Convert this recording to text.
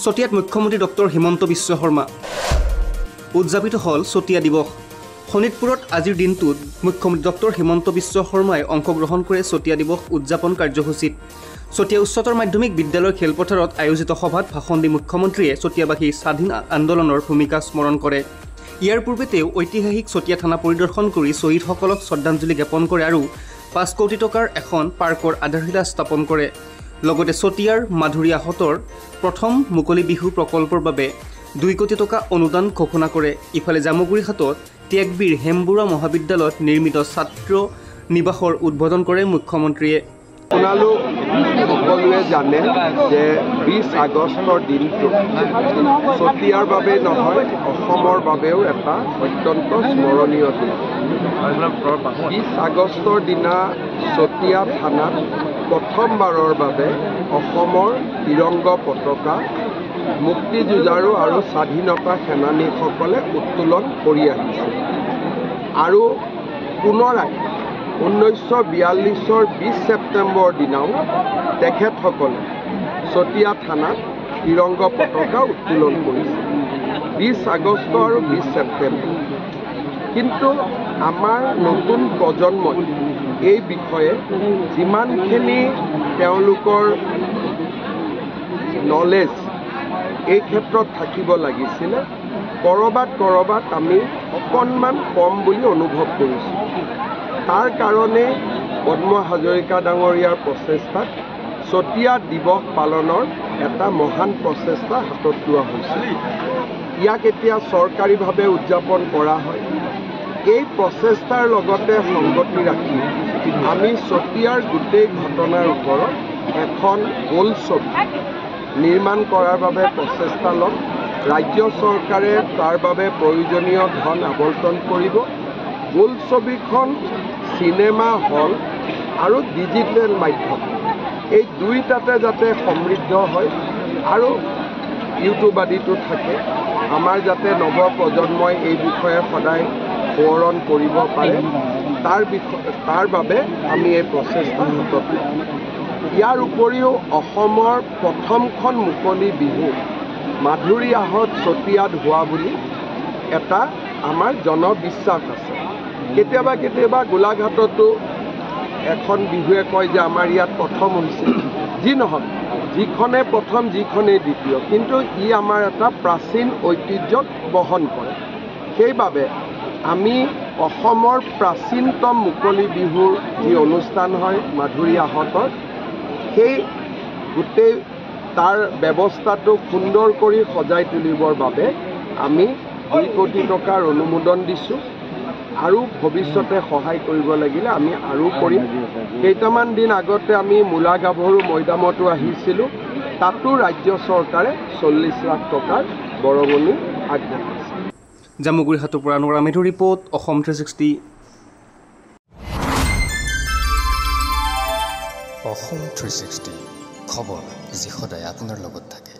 চতিয়াত মুখ্যমন্ত্ৰী ডক্টৰ হিমন্ত বিশ্ব শৰ্মা উদযাপিত হ'ল চতিয়া দিৱস। শোণিতপুৰত আজিৰ দিনটোত মুখ্যমন্ত্ৰী ডক্টৰ হিমন্ত বিশ্ব শৰ্মাই অংশগ্ৰহণ কৰে চতিয়া দিৱস উদযাপন কাৰ্যসূচীত। চতিয়া উচ্চতৰ মাধ্যমিক বিদ্যালয়ৰ খেলপথাৰত আয়োজিত সভাত ভাষণ দি মুখ্যমন্ত্ৰীয়ে চতিয়াবাসীৰ স্বাধীন আন্দোলনৰ ভূমিকা স্মৰণ কৰে। ইয়াৰ পূৰ্বে তেওঁ ঐতিহাসিক চতিয়া থানা পৰিদৰ্শন কৰি শ্বহীদসকলক শ্ৰদ্ধাঞ্জলি জ্ঞাপন কৰে আৰু 5 কোটি টকাৰ এখন পাৰ্কৰ আধাৰশিলা স্থাপন কৰে। লগতে চতিয়াৰ মাধুৰী আহতৰ প্ৰথম মুকলি বিহু প্ৰকল্পৰ বাবে 2 কোটি টকা অনুদান ঘোষণা কৰে। ইফালে জামুগুৰিঘাটত ত্যাগবীৰ হেমবুঢ়া মহাবিদ্যালয়ত নিৰ্মিত ছাত্ৰ নিবাসৰ উদ্বোধন কৰে মুখ্যমন্ত্ৰীয়ে। আপোনালোক সকলোৱে জানে যে 20 আগষ্টৰ দিনটো চতিয়াৰ বাবে নহয় অসমৰ বাবেও এটা অত্যন্ত স্মৰণীয় দিন। 20 আগষ্টৰ দিনা চতিয়া থানাত প্ৰথমবাৰৰ বাবে অসমৰ তিৰংগ পতাকা মুক্তিযুঁজাৰু আৰু স্বাধীনতা সেনানীসকলে উত্তোলন কৰি আহিছে আৰু পুনৰাই 1942 20 ছেপ্টেম্বৰ দিনাও তেখেতসকলে চতিয়া থানাত তিৰংগ পতাকা উত্তোলন কৰিছে 20 আগষ্ট আৰু 20 ছেপ্টেম্বৰ। কিন্তু আমাৰ নতুন প্ৰজন্মই এই বিষয়ে যিমানখিনি তেওঁলোকৰ নলেজ এই ক্ষেত্ৰত থাকিব লাগিছিলে কৰবাত আমি অকণমান কম বুলি অনুভৱ কৰিছোঁ। তাৰ কাৰণে পদ্ম হাজৰিকা ডাঙৰীয়াৰ প্ৰচেষ্টাত চতিয়া দিৱস পালনৰ এটা মহান প্ৰচেষ্টা হাতত লোৱা হৈছে। ইয়াক এতিয়া চৰকাৰীভাৱে উদযাপন কৰা হয়। এই প্ৰচেষ্টাৰ লগতে সংগতি ৰাখি আমি চতিয়াৰ গোটেই ঘটনাৰ ওপৰত এখন বোলছবি নিৰ্মাণ কৰাৰ বাবে প্ৰচেষ্টা ল'ম। ৰাজ্য চৰকাৰে তাৰ বাবে প্ৰয়োজনীয় ধন আবণ্টন কৰিব। বোলছবিখন চিনেমা হল আৰু ডিজিটেল মাধ্যম এই দুইটাতে যাতে সমৃদ্ধ হয় আৰু ইউটিউব আদিতো থাকে, আমাৰ যাতে নৱপ্ৰজন্মই এই বিষয়ে সদায় সোঁৱৰণ কৰিব পাৰে তাৰ বাবে আমি এই প্ৰচেষ্টা হাতত ল'ম। ইয়াৰ উপৰিও অসমৰ প্ৰথমখন মুকলি বিহু মাধুৰী আহত চতিয়াত হোৱা বুলি এটা আমাৰ জনবিশ্বাস আছে। কেতিয়াবা গোলাঘাটতো এখন বিহুৱে কয় যে আমাৰ ইয়াত প্ৰথম হৈছিল। যি নহওক, যিখনে প্ৰথম যিখনেই দ্বিতীয়, কিন্তু ই আমাৰ এটা প্ৰাচীন ঐতিহ্যক বহন কৰে। সেইবাবে আমি অসমৰ প্ৰাচীনতম মুকলি বিহুৰ যি অনুষ্ঠান হয় মাধুৰী আহতৰ, সেই গোটেই তাৰ ব্যৱস্থাটো সুন্দৰ কৰি সজাই তুলিবৰ বাবে আমি 2 কোটি টকাৰ অনুমোদন দিছোঁ আৰু ভৱিষ্যতে সহায় কৰিব লাগিলে আমি আৰু কৰিম। কেইটামান দিন আগতে আমি মূলা গাভৰু মৈদামতো আহিছিলোঁ, তাতো ৰাজ্য চৰকাৰে 40 লাখ টকাৰ বৰঙণি আগবঢ়াইছে। জামুগুৰিঘাটৰ পৰা নোৰা মেধুৰ ৰিপৰ্ট, অসম 360। অসম 360 খবৰ যি সদায় আপোনাৰ লগত থাকে।